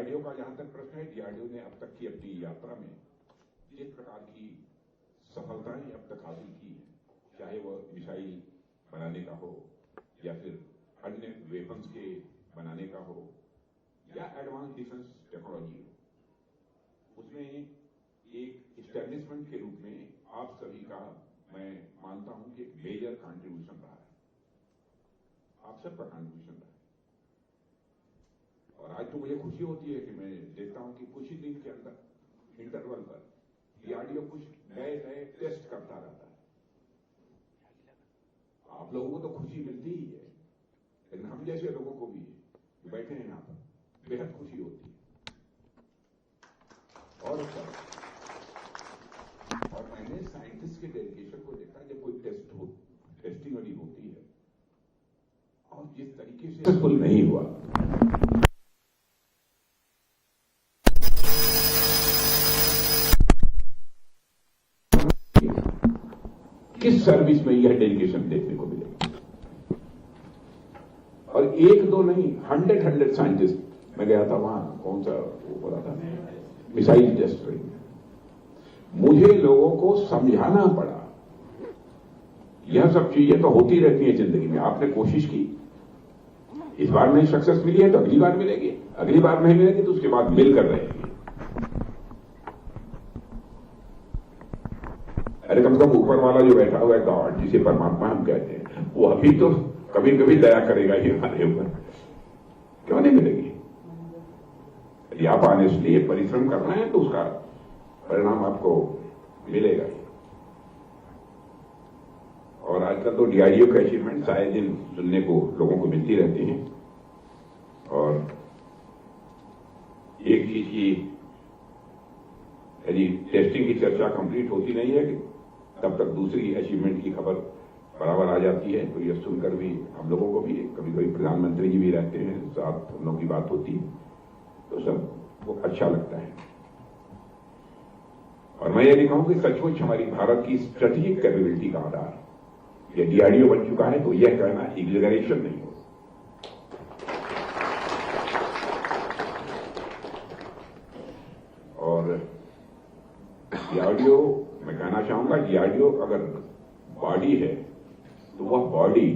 DRDO का जहां तक प्रश्न है, डीआरडीओ ने अब तक की अपनी यात्रा में जिस प्रकार की सफलताएं अब तक हासिल की है, चाहे वह मिसाइल बनाने का हो या फिर अन्य वेपन्स के बनाने का हो या एडवांस डिफेंस टेक्नोलॉजी हो, उसमें एक एस्टेब्लिशमेंट के रूप में आप सभी का मैं मानता हूं कि मेजर कंट्रीब्यूशन रहा है, आप सबका कंट्रीब्यूशन रहा है। और आज तो मुझे खुशी होती है कि मैं देखता हूं कि कुछ ही दिन के अंदर इंटरवल पर डीआरडीओ कुछ नए नए टेस्ट करता रहता है। आप लोगों को तो खुशी मिलती ही है, लेकिन हम जैसे लोगों को भी जो बैठे हैं यहां पर बेहद खुशी होती है। और मैंने साइंटिस्ट के डेडिकेशन को देखा, जब कोई टेस्टिंग वाली होती है और जिस तरीके से सक्सेसफुल नहीं हुआ, किस सर्विस में यह डेडिकेशन देखने को मिलेगा। और एक दो नहीं, 100 साइंटिस्ट। मैं गया था वहां, कौन सा वो बोला था, मिसाइल टेस्ट ट्रेनिंग। मुझे लोगों को समझाना पड़ा, यह सब चीजें तो होती रहती है जिंदगी में। आपने कोशिश की, इस बार नहीं सक्सेस मिली है तो अगली बार मिलेगी, अगली बार नहीं मिलेगी तो उसके बाद मिलकर रहेगी। अरे कम से कम ऊपर वाला जो बैठा हुआ है गॉड, जिसे परमात्मा हम कहते हैं, वो अभी तो कभी कभी दया करेगा ही हमारे ऊपर, क्यों नहीं मिलेगी। यदि आप ऑनेस्टली परिश्रम कर रहे हैं तो उसका परिणाम आपको मिलेगा ही। और आजकल तो डीआरडीओ के अचीवमेंट आए दिन सुनने को लोगों को मिलती रहती हैं। और एक चीज की यदि टेस्टिंग की चर्चा कंप्लीट होती नहीं है तब तक दूसरी अचीवमेंट की खबर बराबर आ जाती है। तो यह सुनकर भी हम लोगों को भी, कभी कभी प्रधानमंत्री जी भी रहते हैं साथ, हम लोगों की बात होती है तो सब वो अच्छा लगता है। और मैं यदि कहूं कि सचमुच हमारी भारत की स्ट्रेटेजिक कैपेबिलिटी का आधार यह डीआरडीओ बन चुका है, तो यह कहना एग्जैगरेशन नहीं हो। और डीआरडीओ, मैं कहना चाहूंगा, डीआरडीओ अगर बॉडी है तो वह बॉडी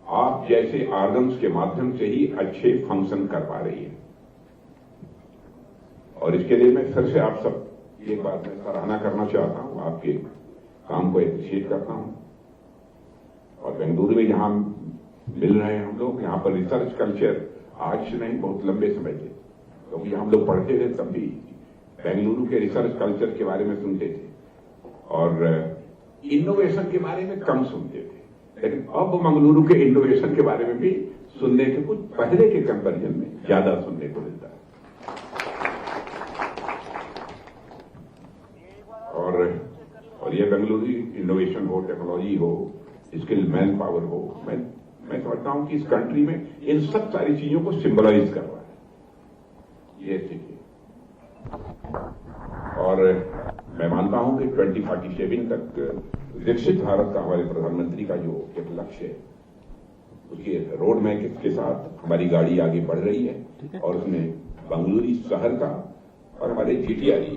आप जैसे ऑर्गन्स के माध्यम से ही अच्छे फंक्शन कर पा रही है। और इसके लिए मैं फिर से आप सब एक बात मैं सराहना करना चाहता हूं, आपके काम को एप्रिशिएट करता हूं। और बेंगलुरु में जहां मिल रहे हैं हम लोग, यहां पर रिसर्च कल्चर आज से नहीं, बहुत लंबे समय से, क्योंकि हम लोग पढ़ते थे तब भी बेंगलुरु के रिसर्च कल्चर के बारे में सुनते थे और इनोवेशन के बारे में कम सुनते थे। लेकिन अब मंगलुरु के इनोवेशन के बारे में भी सुनने के कुछ पहले के कंपैरिजन में ज्यादा सुनने को मिलता है। और ये बेंगलुरु इनोवेशन हो, टेक्नोलॉजी हो, स्किल मैन पावर हो, मैं समझता हूं कि इस कंट्री में इन सब सारी चीजों को सिंबलाइज कर रहा है ये स्थिति। और मैं मानता हूं कि 2047 तक विकसित भारत का हमारे प्रधानमंत्री का जो एक लक्ष्य है, उसके रोड मैप के साथ हमारी गाड़ी आगे बढ़ रही है। और उसमें बेंगलुरु शहर का और हमारे जीटीआरई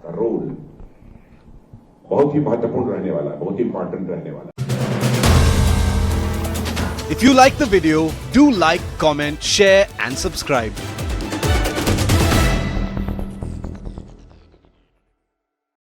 का रोल बहुत ही महत्वपूर्ण रहने वाला है, बहुत ही इंपॉर्टेंट रहने वाला है। If you like the video, do like, comment, share and subscribe.